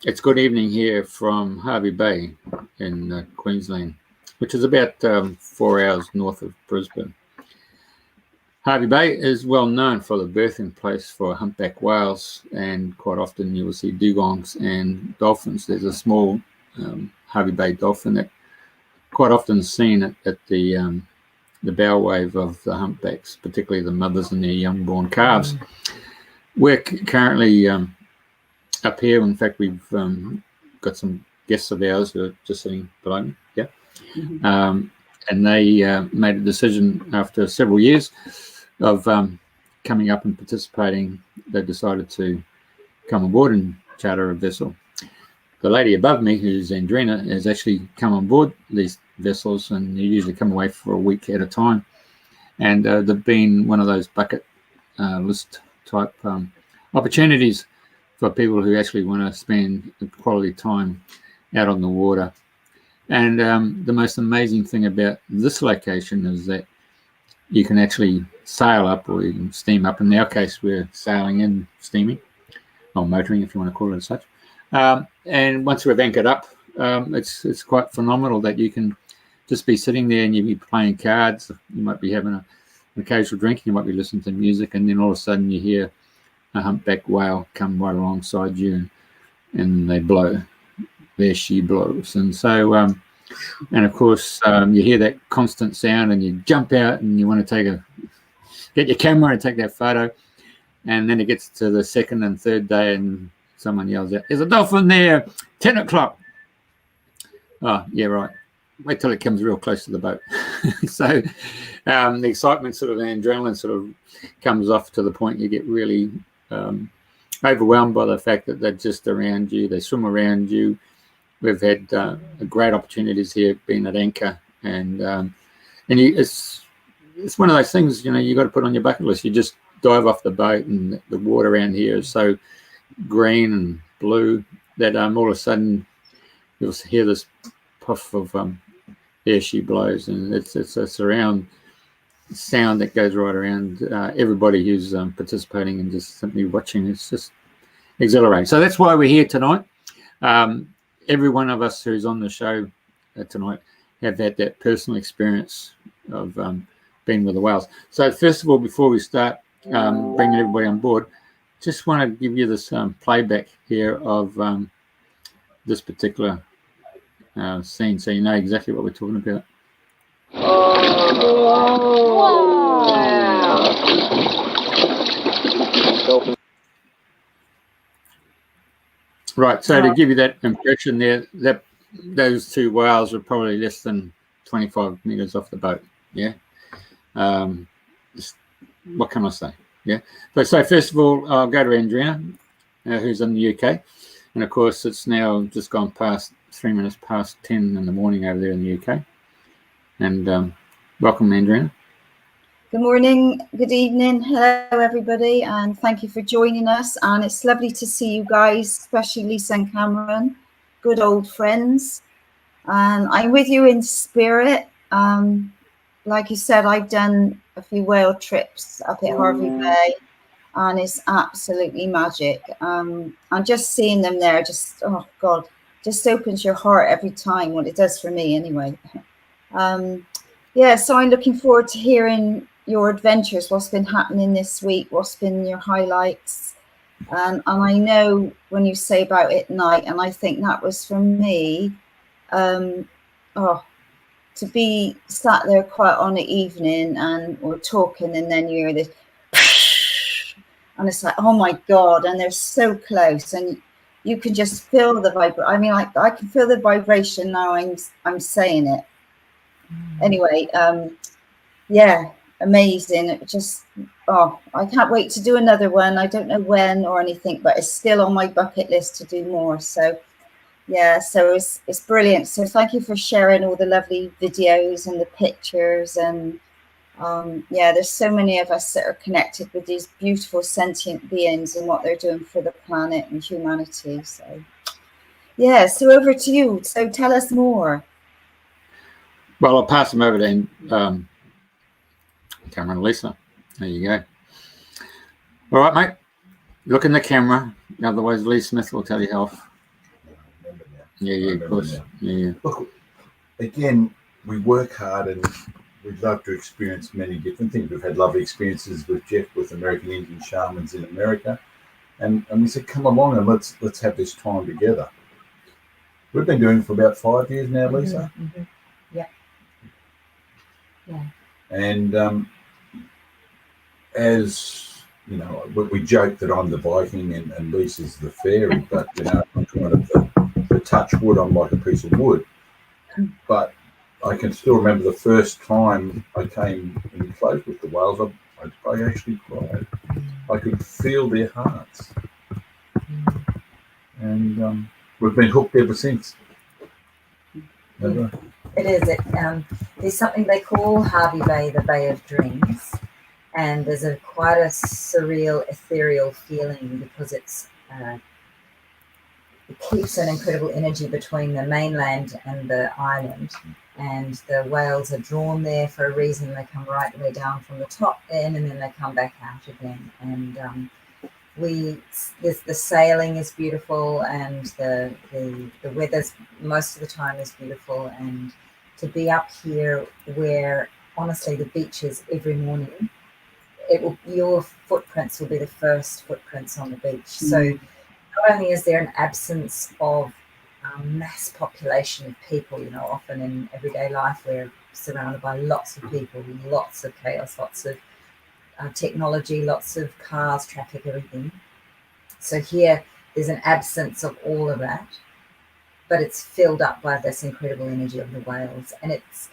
It's good evening here from Hervey Bay in Queensland, which is about 4 hours north of Brisbane. Hervey Bay is well known for the birthing place for humpback whales, and quite often you will see dugongs and dolphins. There's a small Hervey Bay dolphin that quite often seen at the bow wave of the humpbacks, particularly the mothers and their young-born calves. We're currently up here. In fact, we've got some guests of ours who are just sitting below me. Yeah, and they made a decision after several years of coming up and participating. They decided to come on board and charter a vessel. The lady above me, who's Andrena, has actually come on board these vessels, and you usually come away for a week at a time. And they've been one of those bucket list type opportunities for people who actually want to spend quality time out on the water. And the most amazing thing about this location is that you can actually sail up or you can steam up. In our case, we're sailing in, steaming, or motoring if you want to call it as such. And once we've anchored up, it's quite phenomenal that you can just be sitting there and you'll be playing cards. You might be having an occasional drink, you might be listening to music, and then all of a sudden you hear a humpback whale come right alongside you and they blow. There she blows. And so, and of course, you hear that constant sound and you jump out and you want to get your camera and take that photo. And then it gets to the second and third day and someone yells out, "There's a dolphin there, 10 o'clock. Oh, yeah, right. Wait till it comes real close to the boat. So the excitement sort of, the adrenaline sort of comes off to the point you get really overwhelmed by the fact that they're just around you. They swim around you. We've had great opportunities here being at anchor. And it's one of those things, you got to put on your bucket list. You just dive off the boat and the water around here is so green and blue that all of a sudden you'll hear this puff of air she blows, and it's a surround sound that goes right around everybody who's participating and just simply watching. It's just exhilarating. So that's why we're here tonight. Every one of us who's on the show tonight have had that personal experience of being with the whales. So first of all, before we start bringing everybody on board, just want to give you this playback here of this particular scene, so you know exactly what we're talking about. Wow. Right, so to give you that impression there, those two whales are probably less than 25 meters off the boat. Yeah. What can I say? Yeah. So first of all, I'll go to Andrena, who's in the UK, and of course it's now just gone past 3 minutes past 10 in the morning over there in the UK. And welcome, Andrena. Good morning, good evening, hello everybody, and thank you for joining us. And it's lovely to see you guys, especially Lysa and Cameron, good old friends. And I'm with you in spirit. Like you said, I've done a few whale trips up at Hervey Bay, and it's absolutely magic. And just seeing them there, just, oh God, just opens your heart every time. Well, it does for me anyway. Yeah, so I'm looking forward to hearing your adventures, what's been happening this week, what's been your highlights. And I know when you say about it night, and I think that was for me, to be sat there quite on the evening and we're talking, and then you hear this, and it's like, oh my God, and they're so close, and you can just feel the vibration. I mean, I can feel the vibration now I'm saying it. Anyway, yeah, amazing. It just, I can't wait to do another one. I don't know when or anything, but it's still on my bucket list to do more. So yeah, so it's brilliant. So thank you for sharing all the lovely videos and the pictures. And yeah, there's so many of us that are connected with these beautiful sentient beings and what they're doing for the planet and humanity. So yeah, so over to you. So tell us more. Well, I'll pass them over to Cameron and Lysa. There you go. All right, mate. Look in the camera. Otherwise, Lee Smith will tell you off. Yeah, of course. Now. Yeah. Look, again, we work hard and we'd love to experience many different things. We've had lovely experiences with Jeff, with American Indian shamans in America. And we said, come along and let's have this time together. We've been doing it for about 5 years now, Lysa. Mm-hmm. Yeah. And as you know, we joke that I'm the Viking and Lisa's the fairy, but you know, I'm kind of the touch wood. I'm like a piece of wood. But I can still remember the first time I came in close with the whales. I actually cried. I could feel their hearts, and we've been hooked ever since. Never. It is. There's something they call Hervey Bay the Bay of Dreams, and there's quite a surreal, ethereal feeling because it keeps an incredible energy between the mainland and the island, and the whales are drawn there for a reason. They come right the way down from the top in, and then they come back out again. And the sailing is beautiful, and the weather's most of the time is beautiful, and to be up here where honestly the beaches every morning, your footprints will be the first footprints on the beach. So not only is there an absence of mass population of people, you know, often in everyday life we're surrounded by lots of people, lots of chaos, lots of technology, lots of cars, traffic, everything. So here there's an absence of all of that, but it's filled up by this incredible energy of the whales. And it's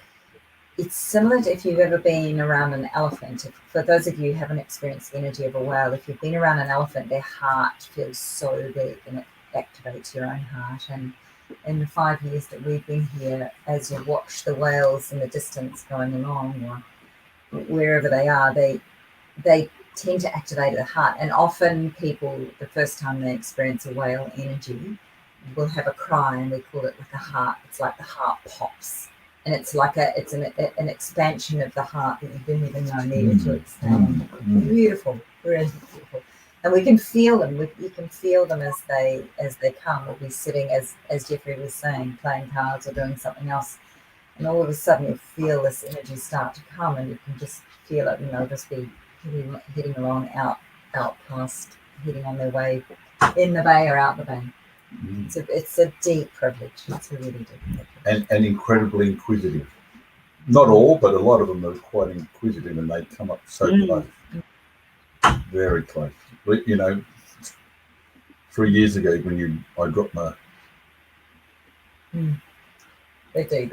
similar to if you've ever been around an elephant. For those of you who haven't experienced the energy of a whale, if you've been around an elephant, their heart feels so big and it activates your own heart. And in the 5 years that we've been here, as you watch the whales in the distance going along or wherever they are, they tend to activate the heart. And often people, the first time they experience a whale energy, will have a cry, and we call it like a heart. It's like the heart pops, and it's like it's an expansion of the heart that you didn't even know needed to expand. Beautiful, really beautiful. And we can feel them. You can feel them as they come. We'll be sitting, as Jeffrey was saying, playing cards or doing something else, and all of a sudden you feel this energy start to come, and you can just feel it. You know, just be heading along out past, heading on their way in the bay or out the bay. It's a deep privilege. It's a really deep privilege. And incredibly inquisitive. Not all, but a lot of them are quite inquisitive, and they come up so close. Very close. You know, 3 years ago when I dropped my... They do.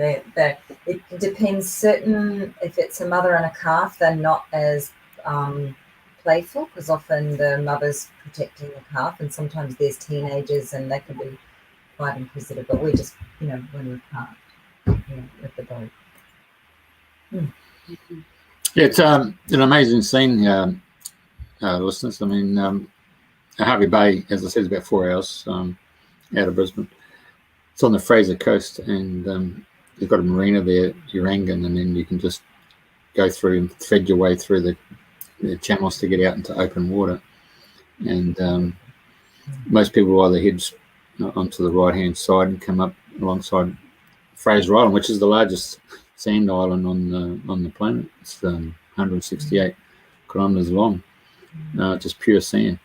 It depends. If it's a mother and a calf, they're not as playful, because often the mother's protecting the calf, and sometimes there's teenagers and they can be quite inquisitive, but we're just, you know, when we're parked, you know, with the dog. Yeah, it's an amazing scene, listeners. I mean, Hervey Bay, as I said, is about 4 hours out of Brisbane. It's on the Fraser coast, and you've got a marina there, Yearning, and then you can just go through and thread your way through the channels to get out into open water. And most people either head onto the right-hand side and come up alongside Fraser Island, which is the largest sand island on the planet. It's 168 kilometres long, just pure sand.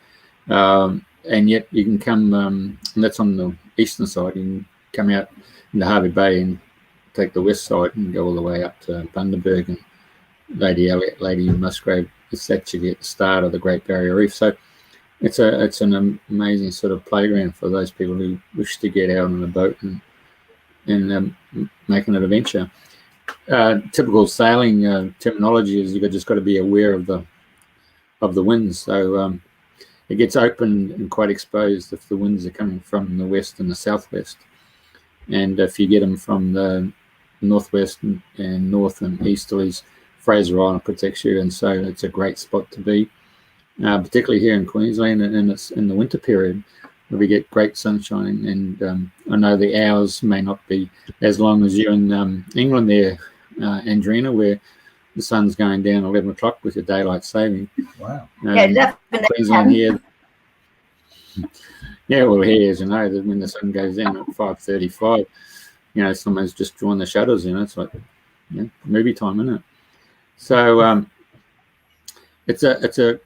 And yet you can come, and that's on the eastern side. You can come out into Hervey Bay and take the west side and go all the way up to Bundaberg and Lady Elliot, Lady Musgrave. It's actually at the start of the Great Barrier Reef. So it's an amazing sort of playground for those people who wish to get out on a boat and make an adventure. Typical sailing terminology is you've just got to be aware of the winds. So it gets open and quite exposed if the winds are coming from the west and the southwest. And if you get them from the northwest and north and easterlies, Fraser Island protects you, and so it's a great spot to be, particularly here in Queensland, and it's in the winter period where we get great sunshine. And I know the hours may not be as long as you're in England there, Andrena, where the sun's going down 11 o'clock with your daylight saving. Wow. Yeah, Queensland here, Yeah, well, here, as you know, that when the sun goes down at 5:35, someone's just drawn the shadows in. It's like, movie time, isn't it? So it's a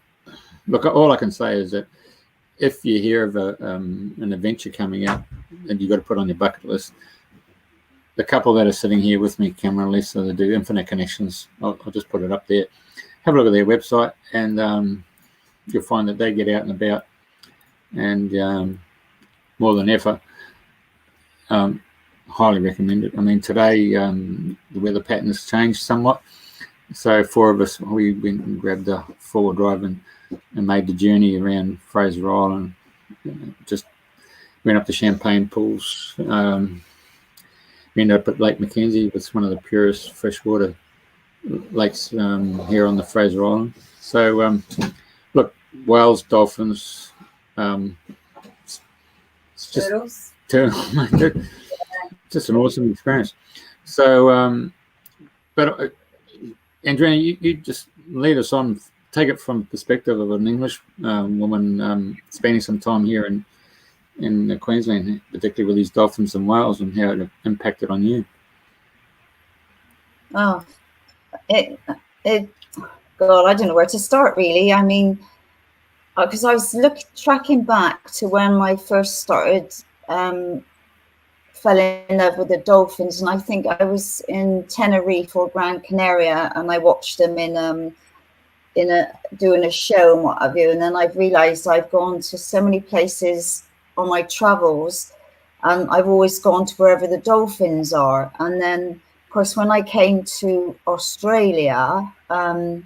look. All I can say is that if you hear of an adventure coming up and you've got to put on your bucket list, the couple that are sitting here with me, Cameron and Lysa, they do Infinite Connections. I'll just put it up there. Have a look at their website, and you'll find that they get out and about, and more than ever, highly recommend it. I mean, today the weather pattern has changed somewhat, so 4 of us, we went and grabbed a 4-wheel drive and made the journey around Fraser Island. Just went up to Champagne Pools. We ended up at Lake Mackenzie. It's one of the purest freshwater lakes here on the Fraser Island. So look, whales, dolphins, it's just just an awesome experience. So but Andrena, you just lead us on, take it from the perspective of an English woman spending some time here in Queensland, particularly with these dolphins and whales, and how it impacted on you. Oh, God, I don't know where to start, really. I mean, because I was tracking back to when I first started, fell in love with the dolphins, and I think I was in Tenerife or Gran Canaria, and I watched them doing a show and what have you, and then I've realised I've gone to so many places on my travels, and I've always gone to wherever the dolphins are. And then, of course, when I came to Australia, of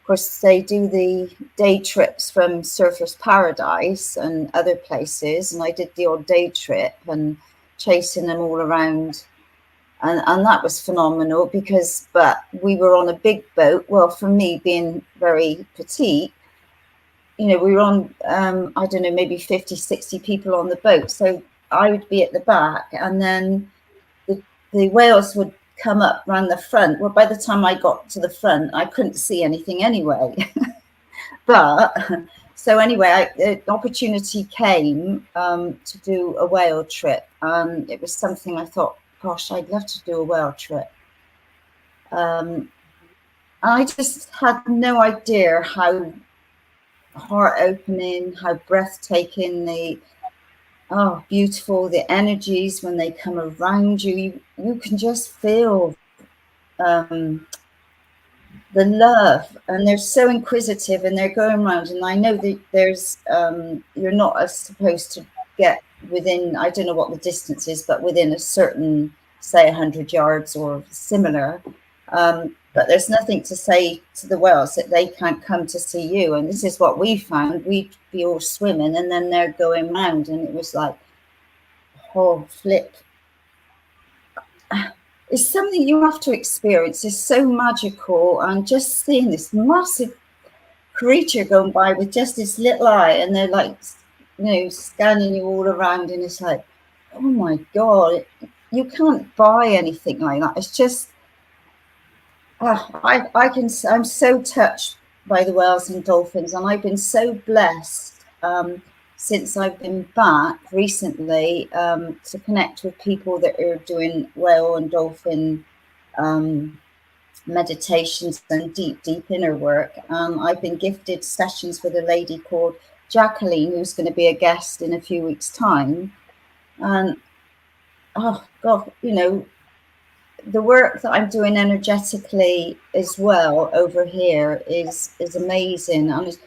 course, they do the day trips from Surfers Paradise and other places, and I did the odd day trip and chasing them all around, and that was phenomenal but we were on a big boat. Well, for me, being very petite, we were on, I don't know, maybe 50, 60 people on the boat. So I would be at the back, and then the whales would come up around the front. Well, by the time I got to the front, I couldn't see anything anyway. But so anyway, the opportunity came to do a whale trip. It was something I thought, gosh, I'd love to do a whale trip. I just had no idea how heart-opening, how breathtaking, beautiful the energies when they come around you. You can just feel the love, and they're so inquisitive, and they're going around. And I know that there's you're not supposed to get within, I don't know what the distance is, but within a certain, say, 100 yards or similar. But there's nothing to say to the whales that they can't come to see you. And this is what we found. We'd be all swimming, and then they're going round, and it was like, oh, flip. It's something you have to experience. It's so magical, and just seeing this massive creature going by with just this little eye, and they're like, scanning you all around, and it's like, oh my God, you can't buy anything like that. It's just, I'm so touched by the whales and dolphins, and I've been so blessed since I've been back recently to connect with people that are doing whale and dolphin meditations and deep inner work. I've been gifted sessions with a lady called Jacqueline, who's going to be a guest in a few weeks' time. And oh God, the work that I'm doing energetically as well over here is amazing. And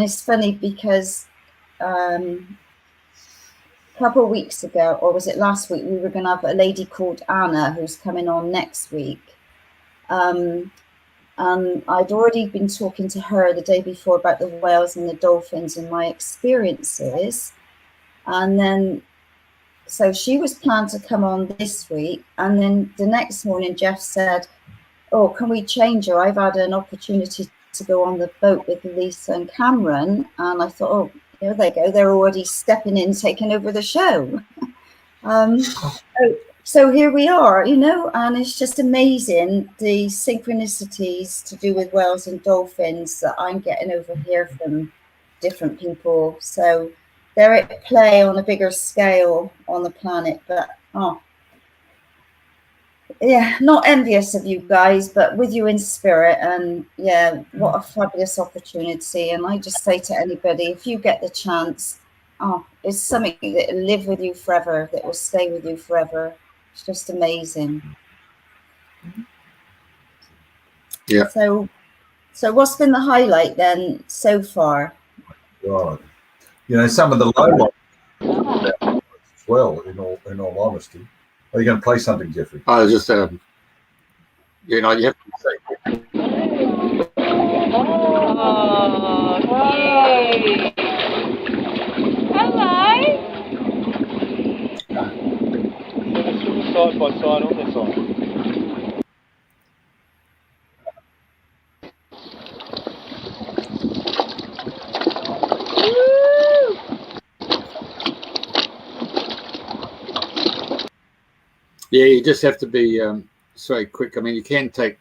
it's funny because a couple of weeks ago, or was it last week, we were going to have a lady called Anna who's coming on next week. And I'd already been talking to her the day before about the whales and the dolphins and my experiences. And then, so she was planned to come on this week. And then the next morning, Jeff said, oh, can we change her? I've had an opportunity to go on the boat with Lysa and Cameron. And I thought, oh, there they go. They're already stepping in, taking over the show. So here we are, and it's just amazing, the synchronicities to do with whales and dolphins that I'm getting over here from different people. So they're at play on a bigger scale on the planet. But yeah, not envious of you guys, but with you in spirit. And yeah, what a fabulous opportunity. And I just say to anybody, if you get the chance, it's something that will live with you forever, that will stay with you forever. It's just amazing. Yeah. So what's been the highlight then so far? Right. You know, some of the low lights as well, in all honesty. Are you going to play something, Jeffrey? I was just, you know, you have to say. Yay! Hello! Side by side on this side. Yeah, you just have to be so quick. I mean, you can take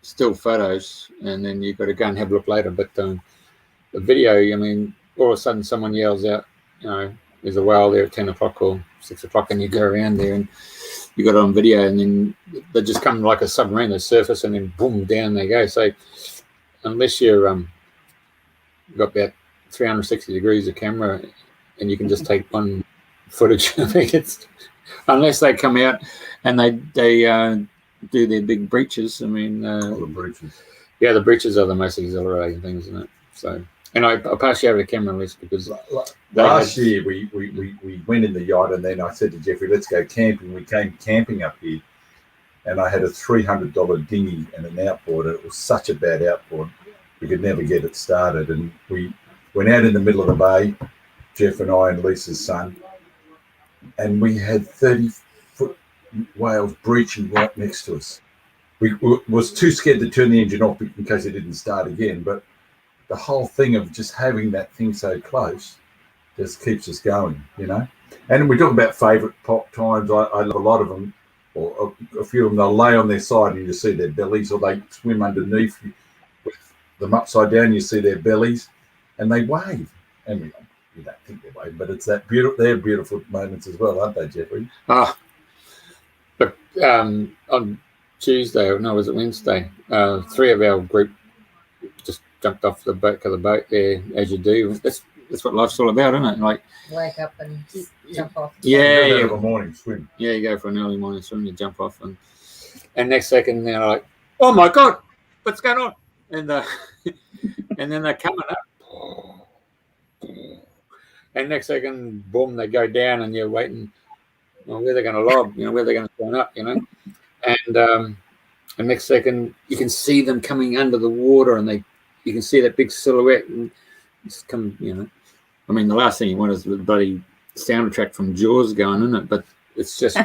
still photos and then you've got to go and have a look later. But the video, I mean, all of a sudden someone yells out, you know, there's a whale there at 10 o'clock or 6 o'clock, and you go around there and you got it on video, and then they just come like a submarine, they surface, and then boom, down they go. So unless you're got about 360 degrees of camera and you can just take one footage, I think it's, unless they come out and they do their big breaches. I mean, The breaches. yeah, the breaches are the most exhilarating things, isn't it? So, and I pass you over to camera list because last year we went in the yacht, and then I said to Jeffrey, let's go camping. We came camping up here, and I had a $300 dinghy and an outboard. It was such a bad outboard, we could never get it started. And we went out in the middle of the bay, Jeff and I and Lisa's son, and we had 30-foot whales breaching right next to us. We was too scared to turn the engine off in case it didn't start again, but the whole thing of just having that thing so close just keeps us going, you know. And we talk about favourite pop times. I love a lot of them, or a few of them. They'll lay on their side and you see their bellies, or they swim underneath with them upside down. You see their bellies, and they wave. And you don't think they wave, but it's that beautiful. They're beautiful moments as well, aren't they, Jeffrey? But on Tuesday, or no, was it Wednesday? 3 of our group just jumped off the back of the boat there, as you do. That's what life's all about, isn't it? Like, Wake up and jump off. yeah, You go for a morning swim. Yeah, you go for an early morning swim, you jump off, and next second they're like, "Oh my God, what's going on?" And and then they're coming up, and next second, boom, they go down, and you're waiting, well, where they're going to lob, you know, where they're going to turn up, you know, and next second you can see them coming under the water, and you can see that big silhouette and just come, you know. I mean, the last thing you want is the bloody soundtrack from Jaws going, isn't it? But it's just,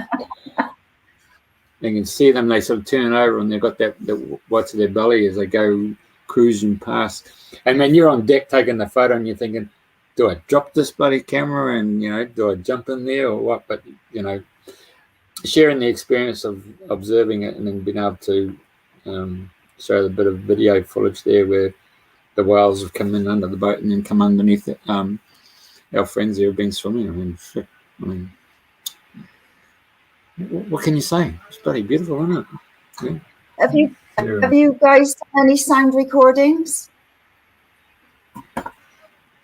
you can see them, they sort of turn over and they've got the whites of their belly as they go cruising past. And when you're on deck taking the photo and you're thinking, do I drop this bloody camera and, you know, do I jump in there or what? But, you know, sharing the experience of observing it and then being able to show the bit of video footage there where the whales have come in under the boat and then come underneath it. Our friends there have been swimming. I mean, shit. I mean, what can you say? It's bloody beautiful, isn't it? Yeah. Have you guys done any sound recordings?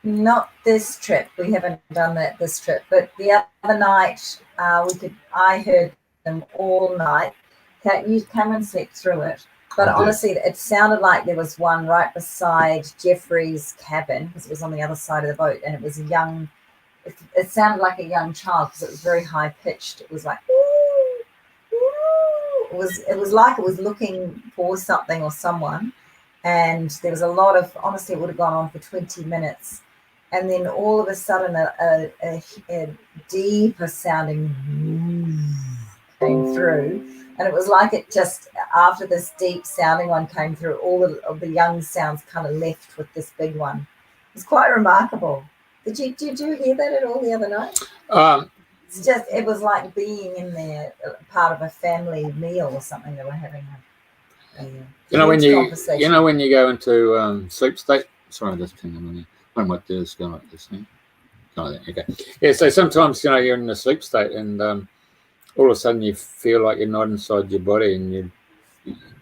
Not this trip. We haven't done that this trip. But the other night, I heard them all night. You come and sleep through it. But honestly, it sounded like there was one right beside Jeffrey's cabin, because it was on the other side of the boat, and it was a young. It sounded like a young child because it was very high pitched. It was like, ooh, ooh. It was like it was looking for something or someone, and there was a lot of. Honestly, it would have gone on for 20 minutes, and then all of a sudden, a deeper sounding came through. And it was like it just, after this deep sounding one came through, all of the young sounds kind of left with this big one. It was quite remarkable. Did you hear that at all the other night? It's just, it was like being in there, part of a family meal or something they were having. When you go into sleep state. Sorry, that's pinging on you. I might do this going like this thing. Oh, okay. Yeah, so sometimes, you know, you're in a sleep state and all of a sudden you feel like you're not inside your body, and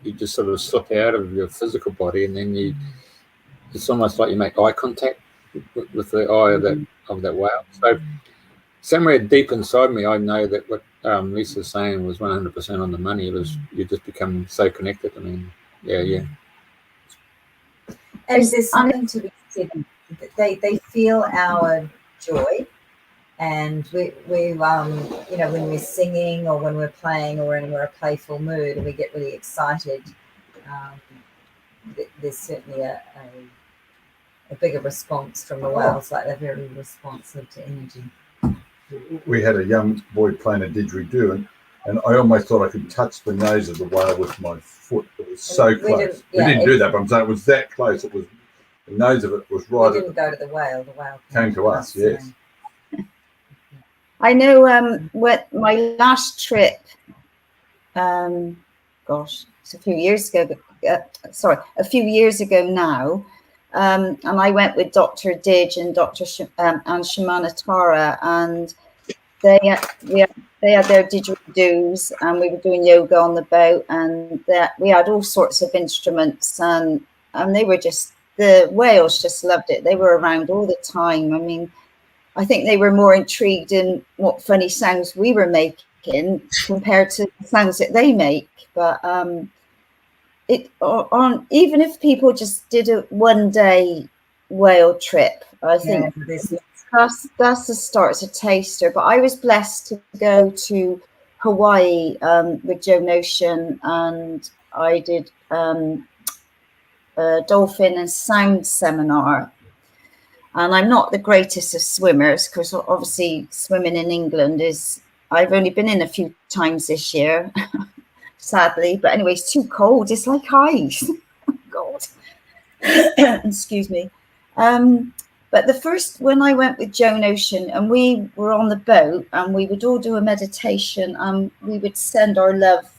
you just sort of slip out of your physical body, and then it's almost like you make eye contact with the eye of that whale. So somewhere deep inside me, I know that what Lisa's saying was 100% on the money. It was, you just become so connected. I mean, yeah. And there's something to be said. They feel our joy, and we you know, when we're singing or when we're playing or when we're in a playful mood and we get really excited, there's certainly a bigger response from the whales. Like they're very responsive to energy. We had a young boy playing a didgeridoo, and I almost thought I could touch the nose of the whale with my foot. It was so close. We didn't do that, but I'm saying it was that close. It was, the nose of it was right. We didn't go to the whale. The whale came to us. Yes. I know what my last trip, gosh, it's a few years ago, a few years ago now, and I went with Dr. Didge and Dr. and Shamana Tara, and they had their didgeridoos, and we were doing yoga on the boat, and we had all sorts of instruments, and they were just, the whales just loved it. They were around all the time. I mean, I think they were more intrigued in what funny sounds we were making compared to the sounds that they make. But even if people just did a 1 day whale trip, I think that's the start. It's a taster. But I was blessed to go to Hawaii with Joe Notion, and I did a dolphin and sound seminar. And I'm not the greatest of swimmers, because obviously swimming in England is, I've only been in a few times this year, sadly. But anyway, it's too cold. It's like ice. God. Excuse me. But the first, when I went with Joan Ocean and we were on the boat and we would all do a meditation, and we would send our love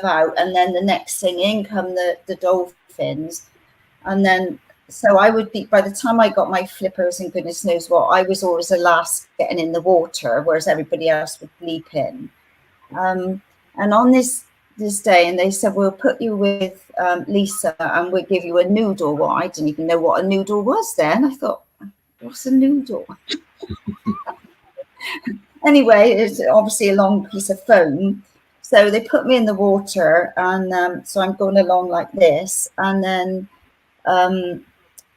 out. And then the next thing, in come the dolphins. And then, so I would be, by the time I got my flippers and goodness knows what, I was always the last getting in the water, whereas everybody else would leap in. And on this day, and they said, we'll put you with Lysa and we'll give you a noodle. Well, I didn't even know what a noodle was then. I thought, what's a noodle? Anyway, it's obviously a long piece of foam. So they put me in the water, and so I'm going along like this, and then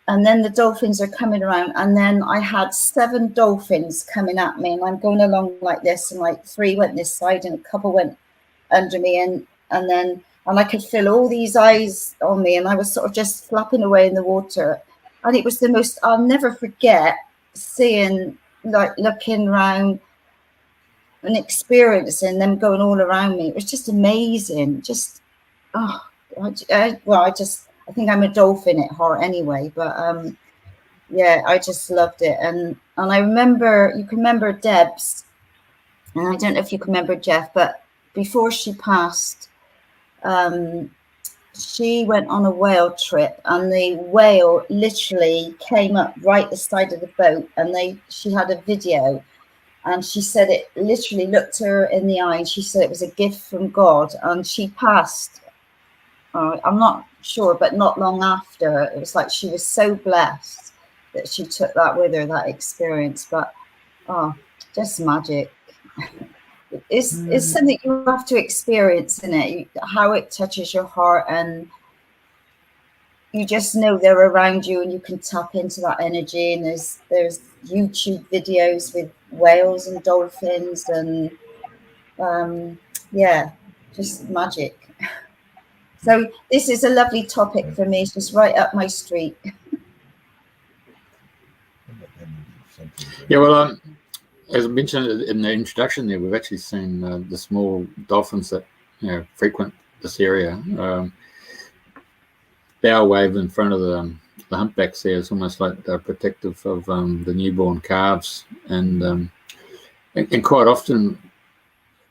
the dolphins are coming around, and then I had 7 dolphins coming at me, and I'm going along like this, and like 3 went this side and a couple went under me, and I could feel all these eyes on me, and I was sort of just flapping away in the water, and it was the most, I'll never forget seeing, like, looking around and experiencing them going all around me. It was just amazing. Just, I think I'm a dolphin at heart anyway, but yeah, I just loved it. And I remember, you can remember Debs, and I don't know if you can remember Jeff, but before she passed, she went on a whale trip, and the whale literally came up right the side of the boat, and she had a video, and she said it literally looked her in the eye, and she said it was a gift from God, and she passed. I'm not sure, but not long after. It was like she was so blessed that she took that with her, that experience. But just magic. It's something you have to experience, isn't it? How it touches your heart, and you just know they're around you, and you can tap into that energy. And there's YouTube videos with whales and dolphins, and yeah, just magic. So this is a lovely topic for me. It's just right up my street. Yeah, well, as I mentioned in the introduction there, we've actually seen the small dolphins that frequent this area. Bow wave in front of the humpbacks there is almost like they're protective of the newborn calves, and quite often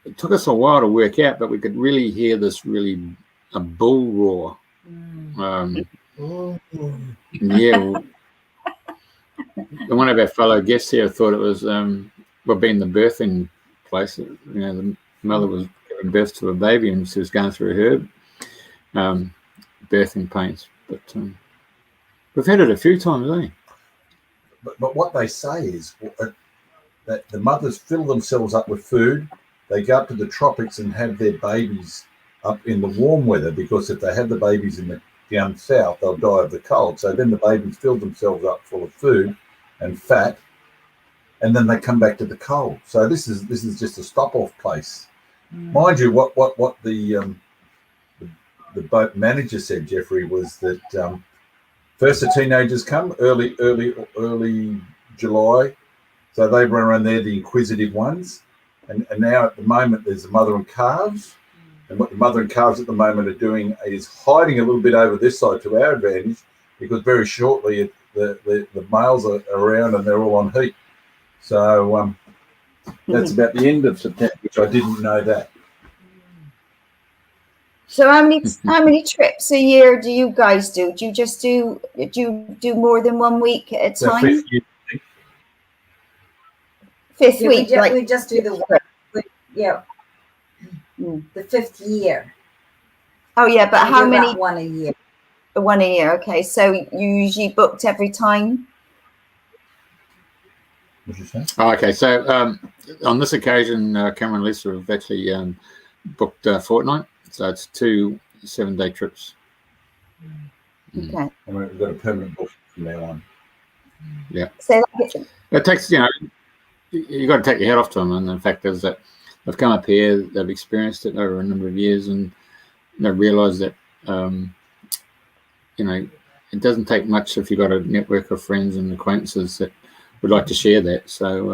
it took us a while to work out, but we could really hear this a bull roar. Yeah, one of our fellow guests here thought it was being the birthing place. You know, the mother was giving birth to a baby and she was going through her birthing pains. But we've had it a few times, eh? But what they say is that the mothers fill themselves up with food. They go up to the tropics and have their babies up in the warm weather, because if they have the babies in the down south, they'll die of the cold. So then the babies fill themselves up full of food and fat, and then they come back to the cold. So this is just a stop-off place. Mind you, what the boat manager said, Jeffrey, was that first the teenagers come early July, so they run around there, the inquisitive ones, and now at the moment there's the mother and calves. And what the mother and calves at the moment are doing is hiding a little bit over this side to our advantage, because very shortly the males are around and they're all on heat. So that's about the end of September, which I didn't know that. So how many trips a year do you guys do? Do you do more than 1 week at a time? So Fifth week, we just do the the 5th year. Oh yeah, but how many? One a year. 1 a year. Okay, so you usually booked every time. What did you say? Oh, okay, so on this occasion, Cameron and Lisa have actually booked a fortnight, so it's 2 7-day trips. Okay. And we've got a permanent book from now on. Yeah. So it takes, you got to take your head off to them, and the fact is that they've come up here, they've experienced it over a number of years, and they realise that it doesn't take much if you've got a network of friends and acquaintances that would like to share that. So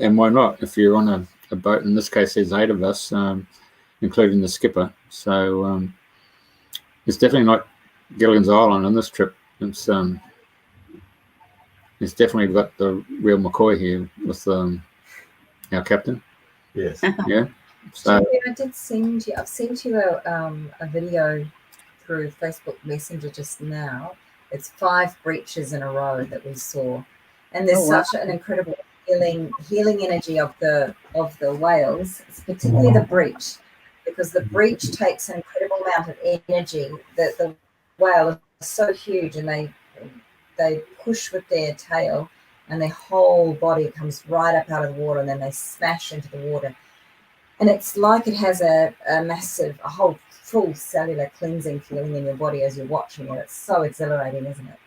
and why not? If you're on a boat, in this case there's 8 of us, including the skipper, so it's definitely not Gilligan's Island on this trip. It's definitely got the real McCoy here with our captain. Yes. Yeah. So I did send you. I've sent you a video through Facebook Messenger just now. It's 5 breaches in a row that we saw, and there's such an incredible healing energy of the whales, particularly the breach, because the breach takes an incredible amount of energy. That the whale is so huge, and they push with their tail, and their whole body comes right up out of the water, and then they smash into the water. And it's like it has a whole full cellular cleansing feeling in your body as you're watching it. It's so exhilarating, isn't it?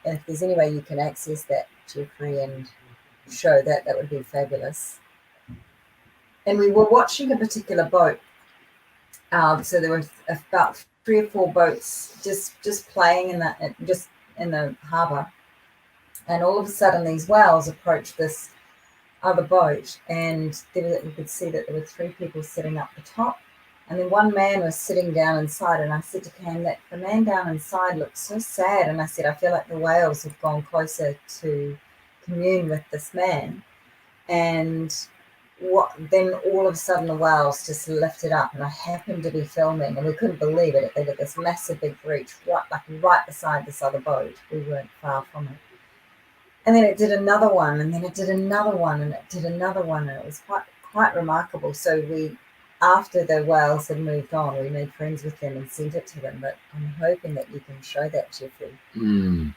If there's any way you can access that, Jeffrey, and show that would be fabulous. And we were watching a particular boat. So there were about 3 or 4 boats just playing in the harbour, and all of a sudden these whales approached this other boat, and you could see that there were 3 people sitting up the top, and then one man was sitting down inside. And I said to Cam that the man down inside looked so sad, and I said, I feel like the whales have gone closer to commune with this man. And then all of a sudden the whales just lifted up, and I happened to be filming, and we couldn't believe it. They did this massive big breach right beside this other boat. We weren't far from it. And then it did another one, and then it did another one, and it did another one, and it was quite remarkable. So after the whales had moved on, we made friends with them and sent it to them. But I'm hoping that you can show that, Jeffrey. Can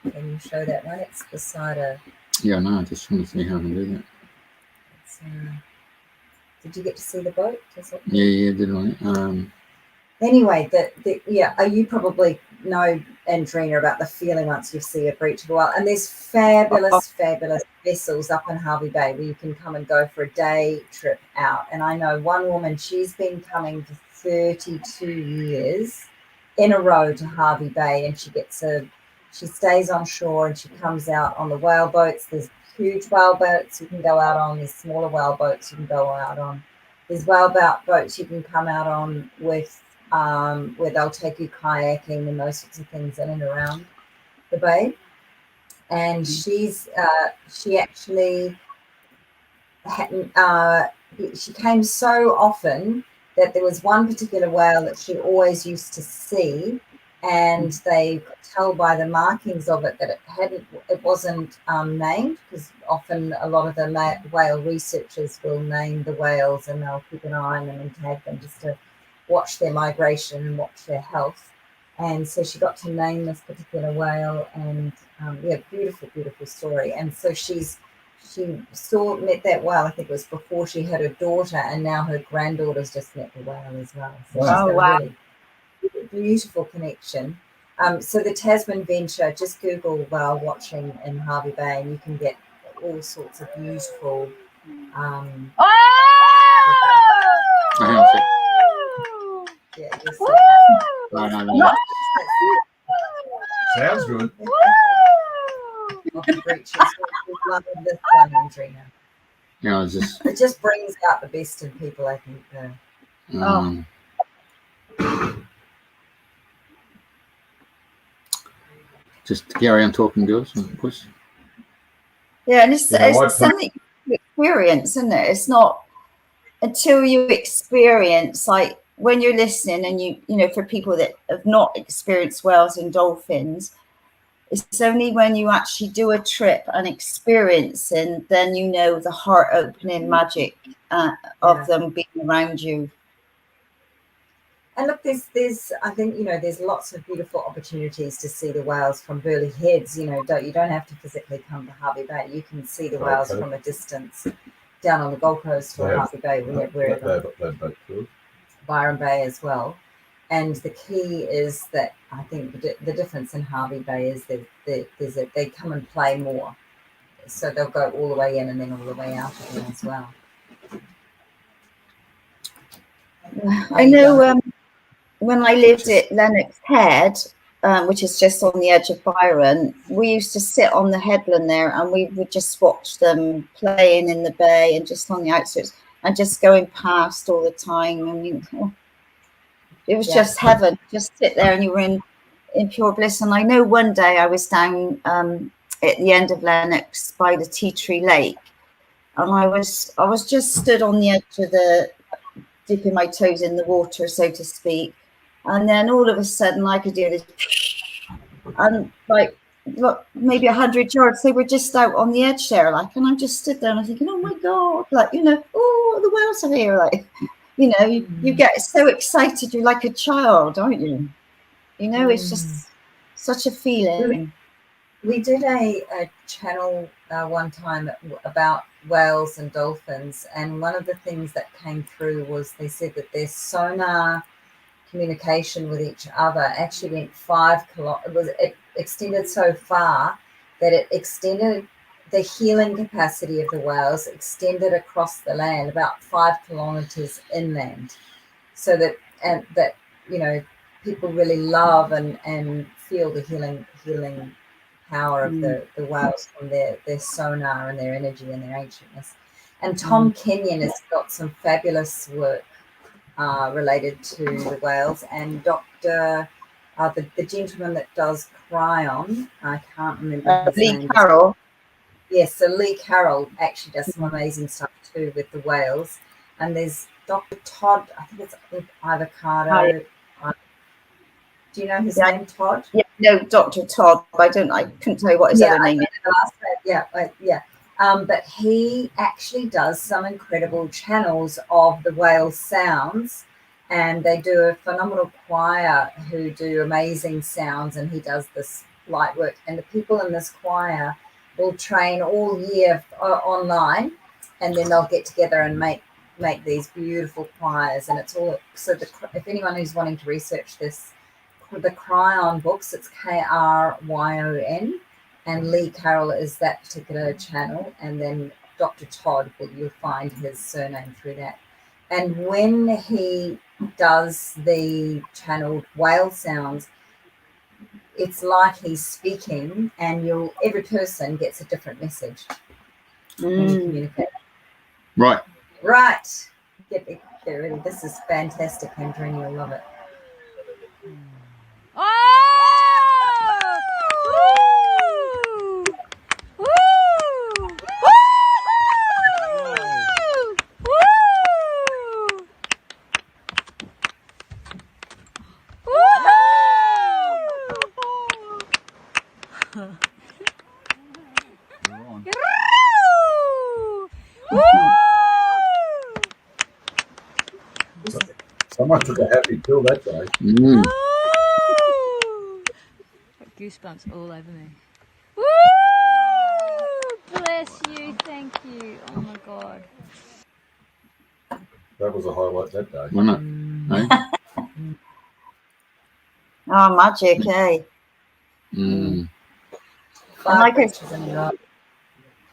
you show that one? It's beside a... Yeah, no, I just want to see how I can do that. Did you get to see the boat? Yeah, did I? Anyway, you probably know, Andrena, about the feeling once you see a breach of a whale. And there's fabulous vessels up in Hervey Bay where you can come and go for a day trip out. And I know one woman, she's been coming for 32 years in a row to Hervey Bay, and she stays on shore and she comes out on the whale boats. There's huge whale boats you can go out on. There's smaller whale boats you can go out on. There's whale boats you can come out on with where they'll take you kayaking and those sorts of things in and around the bay. And she came so often that there was one particular whale that she always used to see, and they could tell by the markings of it that it wasn't named, because often a lot of the whale researchers will name the whales and they'll keep an eye on them and tag them just to watch their migration and watch their health. And so she got to name this particular whale, and beautiful, beautiful story. And so she met that whale, I think it was before she had her daughter, and now her granddaughter's just met the whale as well. So she's got a really beautiful connection. So the Tasman venture, just Google whale watching in Hervey Bay and you can get all sorts of beautiful Sounds good. It just brings out the best in people, I think. Just carry on talking, girls, of course. Yeah, and it's something you experience, isn't it? It's not until you experience, like when you're listening and you know, for people that have not experienced whales and dolphins, it's only when you actually do a trip and experience, and then you know the heart-opening magic of them being around you. And look, there's I think, you know, there's lots of beautiful opportunities to see the whales from Burleigh Heads. You know, you don't have to physically come to Hervey Bay. You can see the whales from a distance down on the Gold Coast or Hervey Bay, wherever. Byron Bay as well. And the key is that I think the difference in Hervey Bay is that they come and play more. So they'll go all the way in and then all the way out again as well. I know when I lived at Lennox Head, which is just on the edge of Byron, we used to sit on the headland there and we would just watch them playing in the bay and just on the outskirts and just going past all the time. And it was just heaven. Just sit there and you were in pure bliss. And I know one day I was down at the end of Lennox by the Tea Tree Lake, and I was just stood on the edge of the, dipping my toes in the water, so to speak. And then all of a sudden I could do this, and like, look, maybe 100 yards, they were just out on the edge there, like, and I just stood there and I'm thinking, oh my God, like, you know, oh, the whales are here, like, you know, you get so excited, you're like a child, aren't you? You know, it's just such a feeling. We did a channel one time about whales and dolphins, and one of the things that came through was they said that their sonar communication with each other actually went 5 kilometers. It extended so far that it extended the healing capacity of the whales, extended across the land about 5 kilometers inland, so that you know, people really love and feel the healing power of the whales from their sonar and their energy and their ancientness. And Tom Kenyon has got some fabulous work related to the whales, and Dr. The gentleman that does Cryon, I can't remember his name. Lee Carroll. Yes, so Lee Carroll actually does some amazing stuff too with the whales. And there's Dr. Todd, I think it's with avocado. Do you know his name, Todd? Yeah, no, Dr. Todd. I couldn't tell you what his other name is. But he actually does some incredible channels of the whale sounds, and they do a phenomenal choir who do amazing sounds, and he does this light work. And the people in this choir will train all year online, and then they'll get together and make these beautiful choirs. And it's all, so if anyone who's wanting to research this, the Cryon books, it's Kryon, and Lee Carroll is that particular channel, and then Dr. Todd, you'll find his surname through that. And when he does the channeled whale sounds, it's like he's speaking, and every person gets a different message when you communicate. Right. Get ready. This is fantastic, Andrena. You'll love it. Someone took a happy pill that day. Mm. Woo! Got goosebumps all over me. Woo! Bless you, thank you. Oh my god. That was a highlight that day. Wasn't it? Eh? Oh, magic, eh? Mm. And like I, Breaches in a row.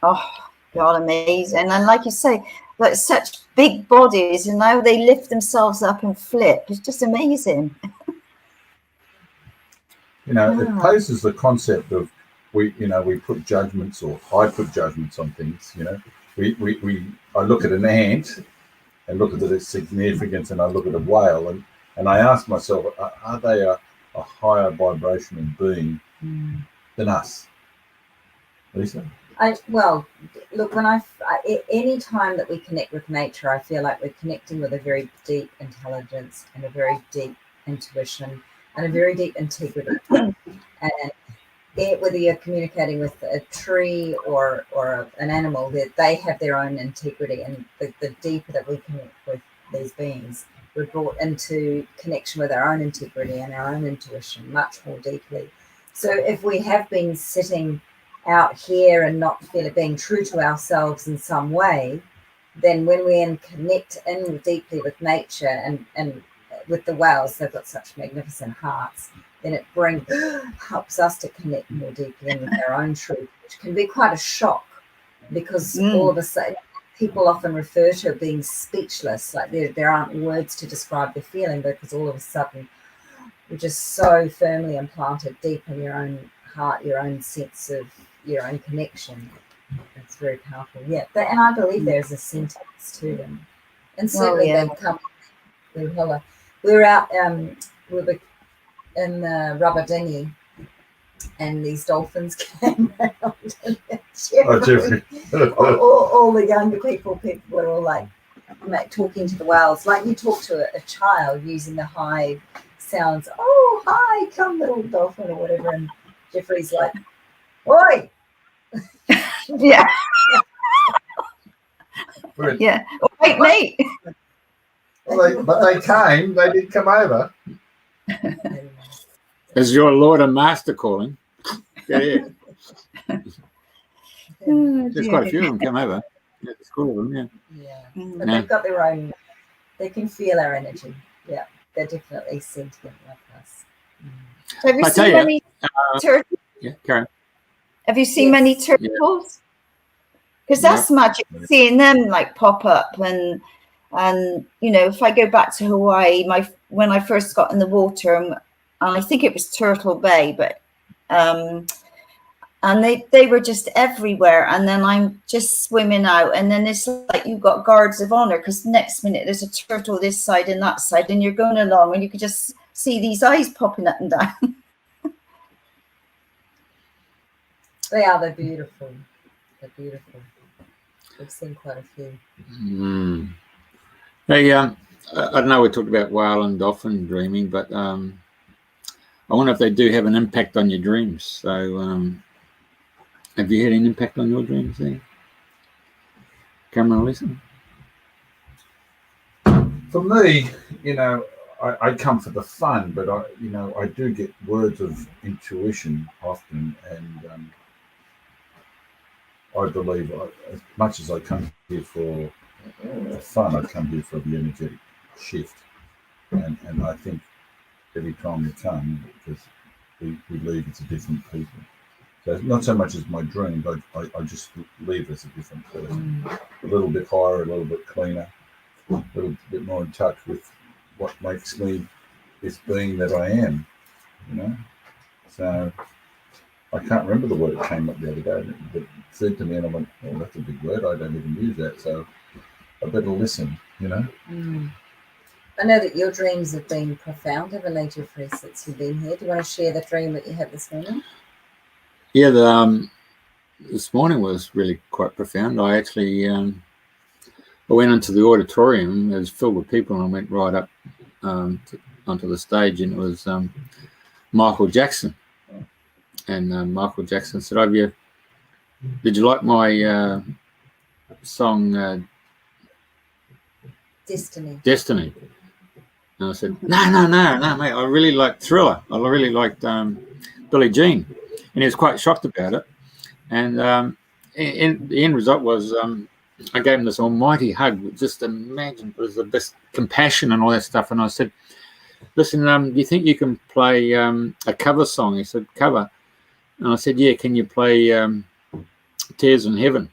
oh, God, amazing. And like you say, like such big bodies, and now they lift themselves up and flip. It's just amazing. You know, it Yeah. poses the concept of we put judgments, or I put judgments on things. You know, I look at an ant and look at its significance, and I look at a whale, and I ask myself, are they a higher vibrational being than us, Lisa? Well, look, any time that we connect with nature, I feel like we're connecting with a very deep intelligence and a very deep intuition and a very deep integrity. And whether you're communicating with a tree or an animal, that they have their own integrity, and the deeper that we connect with these beings, we're brought into connection with our own integrity and our own intuition much more deeply. So if we have been sitting out here and not being true to ourselves in some way, then when we connect in deeply with nature and with the whales, they've got such magnificent hearts, then it helps us to connect more deeply in with our own truth, which can be quite a shock, because all of a sudden people often refer to being speechless, like there aren't words to describe the feeling, because all of a sudden you're just so firmly implanted deep in your own heart, your own sense of your own connection. It's very powerful. Yeah, and I believe there's a sentence to them, and certainly they come. We were out. We were in the rubber dinghy, and these dolphins came around. And Jeffrey, all the younger people were all like talking to the whales, like you talk to a child using the high sounds. Oh, hi, come little dolphin or whatever. And Jeffrey's like, oi. Yeah. Yeah. Wait, mate. Well, but they came. They did come over. Is your Lord and Master calling? Yeah. There's quite a few of them come over. Yeah, there's quite of them, yeah. But they've got their own. They can feel our energy. Yeah, they're definitely sentient like us. Have you seen many turtles? Yeah, Karen. Have you seen many turtles? Because that's magic, seeing them like pop up, and you know, if I go back to Hawaii, when I first got in the water, and I think it was Turtle Bay, but and they were just everywhere, and then I'm just swimming out, and then it's like you've got guards of honor, because next minute there's a turtle this side and that side, and you're going along, and you could just see these eyes popping up and down. They're beautiful. They're beautiful. We've seen quite a few. Hey, I don't know, we talked about whale and dolphin dreaming, but I wonder if they do have an impact on your dreams. So have you had an impact on your dreams there, Cameron or Lisa? For me, you know, I come for the fun, but I do get words of intuition often, and I believe as much as I come here for fun, I come here for the energetic shift, and I think every time we come, because we leave as a different people. So not so much as my dreams, I just leave as a different person, a little bit higher, a little bit cleaner, a little bit more in touch with what makes me this being that I am, you know. So I can't remember the word that came up the other day, but it said to me, and I went, "Oh, that's a big word. I don't even use that, so I better listen," you know. I know that your dreams have been profound, haven't they, Jeffrey, since you've been here? Do you want to share the dream that you had this morning? Yeah, this morning was really quite profound. I actually I went into the auditorium. It was filled with people, and I went right up onto the stage, and it was Michael Jackson. And Michael Jackson said, did you like my song Destiny? Destiny? And I said, no, mate. I really liked Thriller. I really liked Billie Jean. And he was quite shocked about it. And the end result was I gave him this almighty hug. Just imagine, it was the best compassion and all that stuff. And I said, listen, do you think you can play a cover song? He said, cover. And I said, yeah, can you play Tears in Heaven?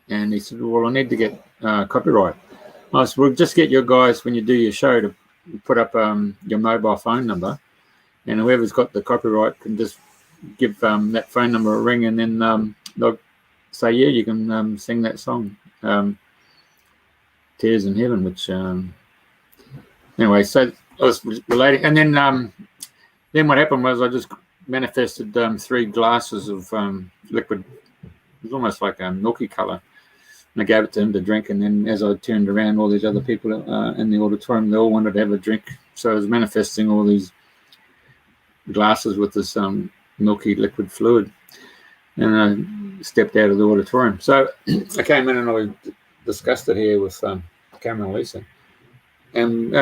And he said, well, I need to get copyright. I said, well, just get your guys, when you do your show, to put up your mobile phone number, and whoever's got the copyright can just give that phone number a ring, and then they'll say, yeah, you can sing that song, Tears in Heaven, which anyway, so I was relating. And then what happened was I just manifested 3 glasses of liquid. It was almost like a milky colour. And I gave it to him to drink, and then as I turned around, all these other people in the auditorium, they all wanted to have a drink. So I was manifesting all these glasses with this milky liquid fluid, and I stepped out of the auditorium. So I came in and I discussed it here with Cameron and Lysa. And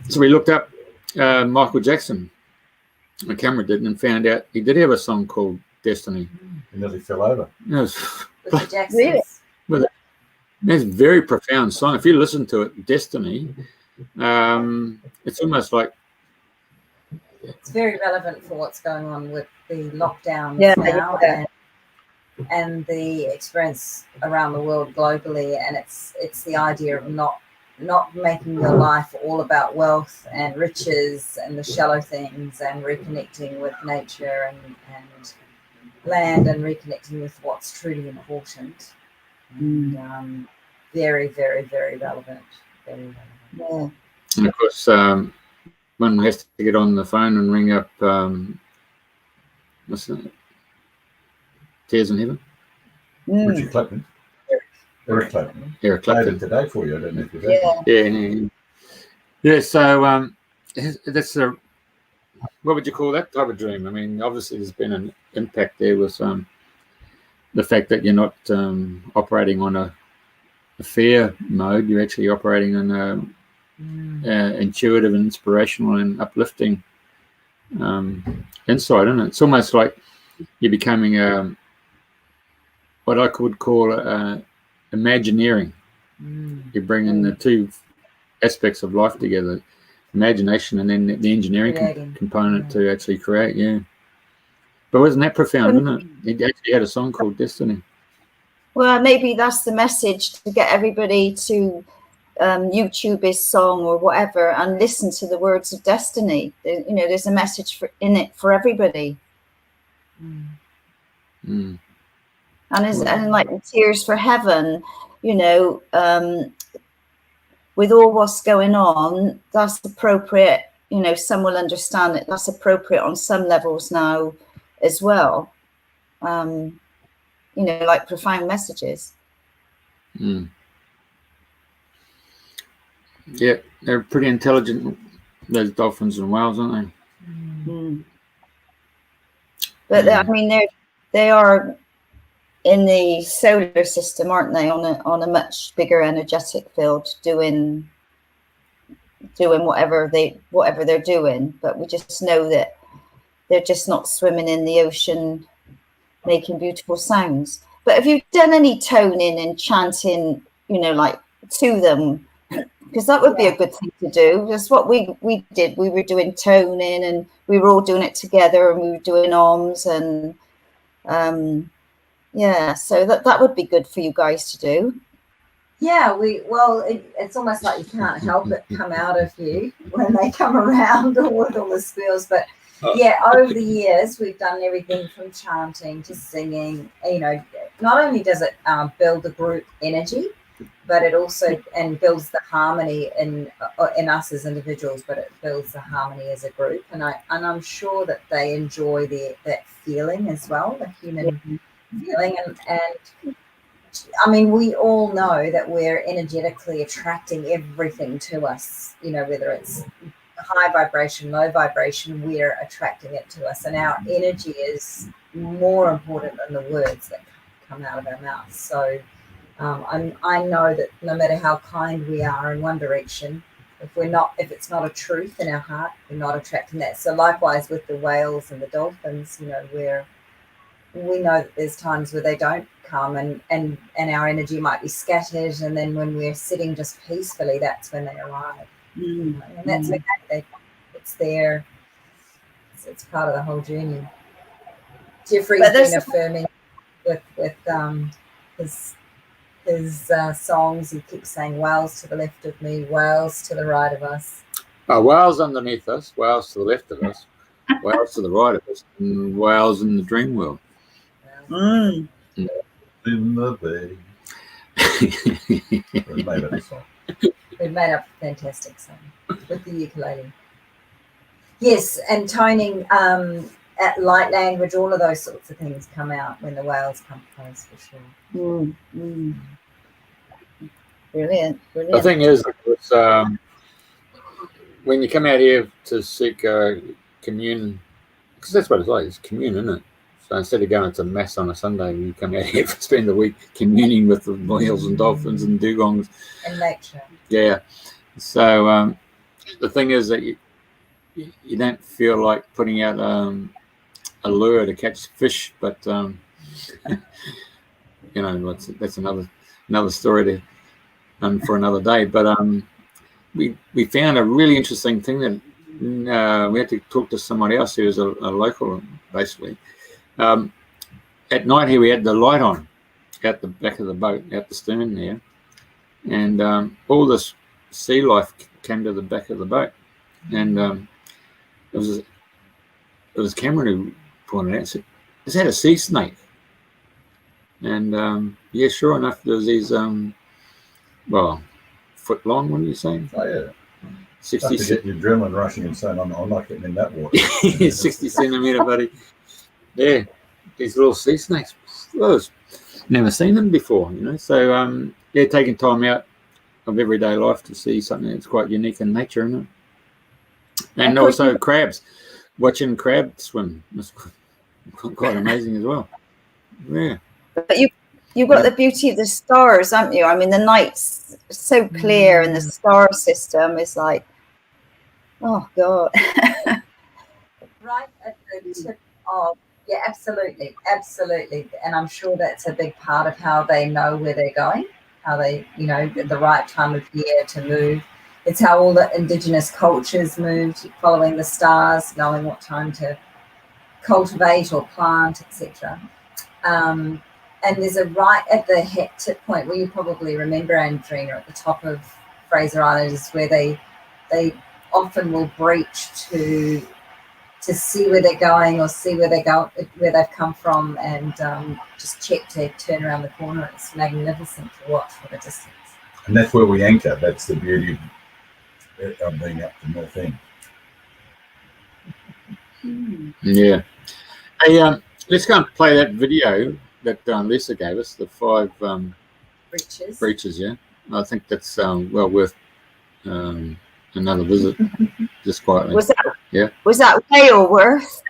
so we looked up Michael Jackson, and Cameron did, and found out he did have a song called Destiny. He nearly fell over. It was, With the Jacksons. it's a very profound song. If you listen to it, Destiny, it's almost like... It's very relevant for what's going on with the lockdowns now and the experience around the world globally. And it's the idea of not making your life all about wealth and riches and the shallow things, and reconnecting with nature and land, and reconnecting with what's truly important. And very, very, very relevant. Very relevant. Yeah. And of course, one has to get on the phone and ring up what's that? Tears in Heaven. Richard Clapton. Eric Clapton. Eric Played Clapton. it today for you. I don't know if you've Yeah. So that's a, what would you call that type of dream? I mean, obviously there's been an impact there with the fact that you're not operating on a fear mode. You're actually operating on a intuitive and inspirational and uplifting insight, isn't it? It's almost like you're becoming what I could call imagineering. You're bringing the 2 aspects of life together, imagination and then the engineering component to actually create. Yeah. But wasn't that profound, isn't it? He actually had a song called Destiny. Well, maybe that's the message, to get everybody to YouTube his song or whatever and listen to the words of destiny. There's a message in it for everybody. And like Tears for Heaven, with all what's going on, that's appropriate. Some will understand that that's appropriate on some levels now as well. Like profound messages. Yeah, they're pretty intelligent, those dolphins and whales, aren't they? But I mean, they are in the solar system, aren't they? On a much bigger energetic field, doing whatever they're doing. But we just know that they're just not swimming in the ocean, making beautiful sounds. But have you done any toning and chanting, like to them? Because that would be a good thing to do. That's what we did. We were doing toning, and we were all doing it together, and we were doing ohms, and so that would be good for you guys to do. Yeah, it's almost like you can't help it come out of you when they come around with all the spills. But yeah, over the years, we've done everything from chanting to singing. Not only does it build the group energy, but it also builds the harmony in us as individuals, but it builds the harmony as a group. And I'm sure that they enjoy that feeling as well, the human feeling. And I mean, we all know that we're energetically attracting everything to us, whether it's high vibration, low vibration, we're attracting it to us. And our energy is more important than the words that come out of our mouths. So I know that no matter how kind we are in one direction, if it's not a truth in our heart, we're not attracting that. So likewise with the whales and the dolphins, you know, where we know that there's times where they don't come and our energy might be scattered, and then when we're sitting just peacefully, that's when they arrive. And that's okay. It's there. It's part of the whole journey. Jeffrey's been affirming with his songs. He keeps saying whales to the left of me, whales to the right of us. Whales underneath us, whales to the left of us, whales to the right of us, and whales in the dream world. In the bay. We made up a song. We've made up a fantastic song with the ukulele. Yes, and toning at light language, all of those sorts of things come out when the whales come close, for sure. Brilliant. The thing is, when you come out here to seek commune, because that's what it's like, it's commune, isn't it? So instead of going to mass on a Sunday, you come out here to spend the week communing with the whales and dolphins and dugongs. And nature. Yeah. So the thing is that you don't feel like putting out a lure to catch fish, but you know, that's another story for another day. But we found a really interesting thing that we had to talk to somebody else who was a local, basically. At night here we had the light on at the back of the boat, at the stern there, and all this sea life came to the back of the boat, and it was Cameron who pointed out and said, "Is that a sea snake?" And yeah, sure enough, there was these foot long. What are you saying? Oh yeah. 60 to get your adrenaline rushing and saying, I'm not getting in that water. 60 centimetre, buddy. Yeah, these little sea snakes. Well, never seen them before, you know. So yeah, taking time out of everyday life to see something that's quite unique in nature, isn't it? And also crabs. Watching crab swim was quite amazing as well. Yeah. But you've got the beauty of the stars, haven't you? I mean, the night's so clear, and the star system is like, oh God. Right at the tip of, yeah, absolutely. And I'm sure that's a big part of how they know where they're going, how they, you know, the right time of year to move. It's how all the indigenous cultures moved, following the stars, knowing what time to cultivate or plant, etc. And there's a right at the tip point where you probably remember, Andrena, at the top of Fraser Island is where they often will breach to see where they're going or see where they've come from, and just check to turn around the corner. It's magnificent to watch from a distance. And that's where we anchor. That's the beauty of being up the north end. Yeah. Hey, let's go and play that video that Lysa gave us, the 5 breaches. Yeah, I think that's well worth another visit. Just quietly. Was that? Yeah. Was that whale worth?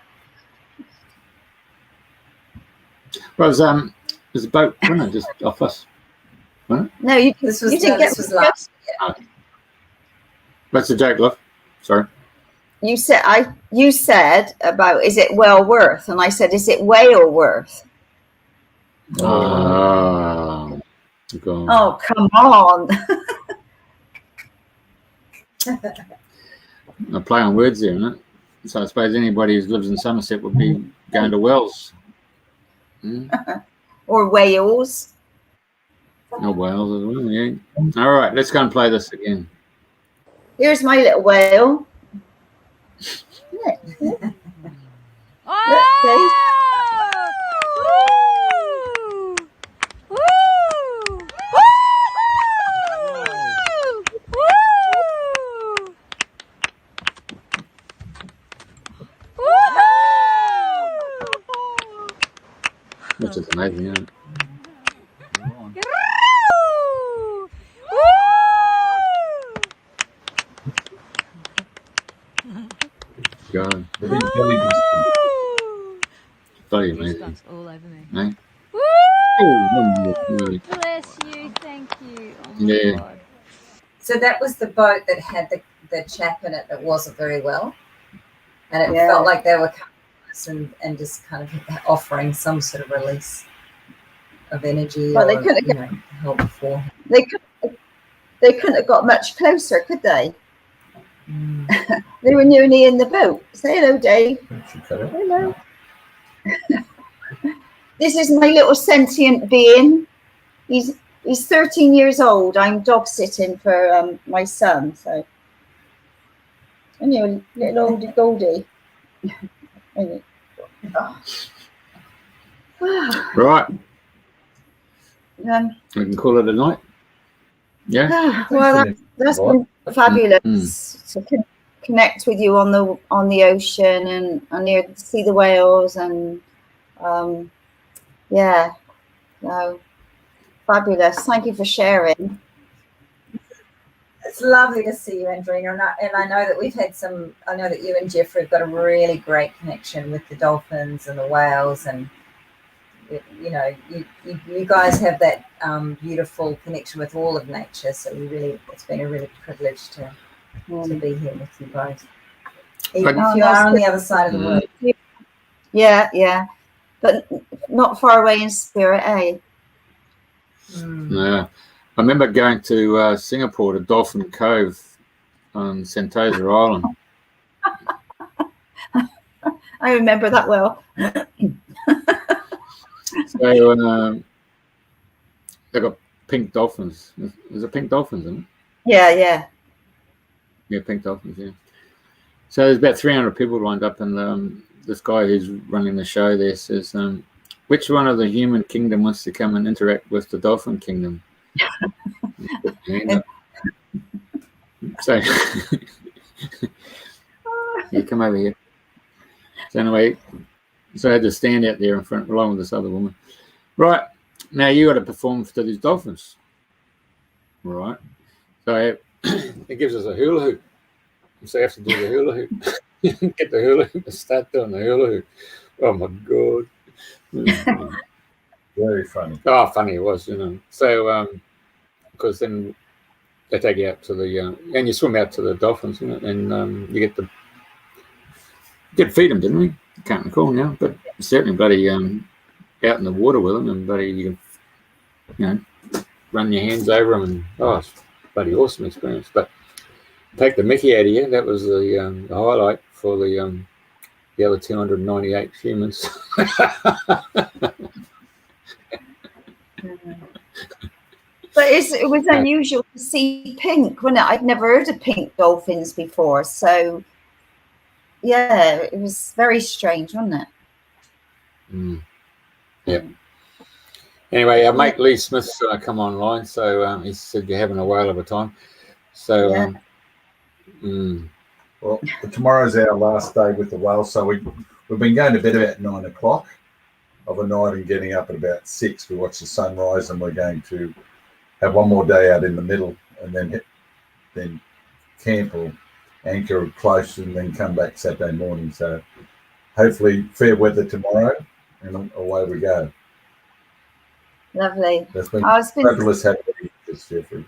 Well, there's a boat, wasn't it, just off us? Wasn't it? No, you This was didn't this was last year. Oh. That's a joke, love. Sorry. You said about, is it well worth? And I said, is it whale worth? Oh, oh, come on. A play on words there, isn't it? So I suppose anybody who lives in Somerset would be going to Wells. Or Wales. Oh, Wales as well, yeah. All right, let's go and play this again. Here's my little whale. Which is amazing, isn't it? God. Bloody amazing. All over me. Eh? Woo! Oh, Bless you, thank you. Oh my Yeah. God. So that was the boat that had the chap in it that wasn't very well, and it Yeah. felt like they were coming to us and just kind of offering some sort of release of energy Well, they or couldn't you know, help for him. they couldn't have got much closer, could they? Mm. They were nearly in the boat. Say hello, Dave. Hello. This is my little sentient being. He's 13 years old. I'm dog sitting for my son. So, and you little oldie Goldie. Right. Um, We can call it a night. Yeah. well, that's been fabulous to connect with you on the ocean and you see the whales and yeah, no, fabulous. Thank you for sharing. It's lovely to see you, Andrena, and I know that we've had some. I know that you and Jeffrey have got a really great connection with the dolphins and the whales, and you know, you guys have that beautiful connection with all of nature. So it's been a really privilege to be here with you both. Even if you are on the other side of the world. Yeah, but not far away in spirit, eh? Yeah. I remember going to Singapore to Dolphin Cove on Sentosa Island. I remember that well. So they got pink dolphins. Is it pink dolphins, isn't it? Yeah. Yeah, pink dolphins, yeah. So there's about 300 people lined up, and this guy who's running the show there says, which one of the human kingdom wants to come and interact with the dolphin kingdom? So yeah, come over here. So anyway, so I had to stand out there in front along with this other woman. Right, now you got to perform to these dolphins. Right. So it gives us a hula hoop. So you have to do the hula hoop. Get the hula hoop and start doing the hula hoop. Oh my God. Very funny. Oh, funny it was, you know. So because then they take you out to the and you swim out to the dolphins, you know, and you get did feed them, didn't we? I can't recall now, but certainly bloody out in the water with them, and bloody you can run your hands over them, and it's bloody awesome experience. But take the mickey out of you. That was the highlight for the other 298 humans. But it was unusual to see pink, wasn't it? I'd never heard of pink dolphins before. So, yeah, it was very strange, wasn't it? Yeah. Anyway, our mate Lee Smith's come online, so he said you're having a whale of a time. So, well, tomorrow's our last day with the whales, so we've been going to bed about 9 o'clock of a night and getting up at about 6. We watch the sunrise, and we're going to have one more day out in the middle, and then camp or anchor close, and then come back Saturday morning. So hopefully fair weather tomorrow, and away we go. Lovely. That's been fabulous having you, Jeffrey.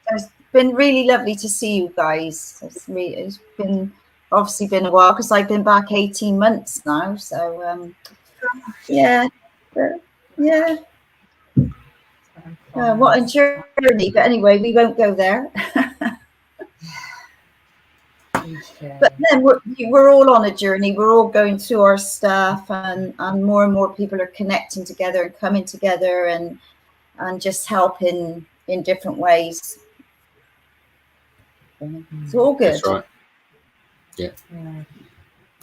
It's been really lovely to see you guys. It's been obviously been a while because I've been back 18 months now. So yeah. What a journey. But anyway, we won't go there. But then we're all on a journey. We're all going through our stuff, and more and more people are connecting together and coming together and just helping in different ways. It's all good. That's right. Yeah.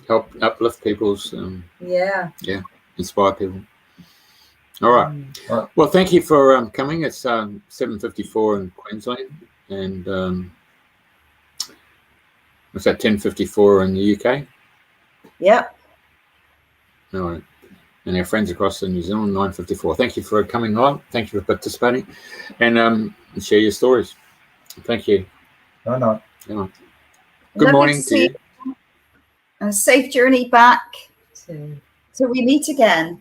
Help uplift people's inspire people. All right. Well, thank you for coming. It's 7:54 in Queensland, and what's that? 10:54 in the UK. Yep. All right. And our friends across in New Zealand, 9:54. Thank you for coming on. Thank you for participating, and share your stories. Thank you. No. Good morning to you. And a safe journey back till we meet again.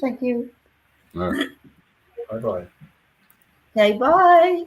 Thank you. All right. Bye-bye. Okay, bye.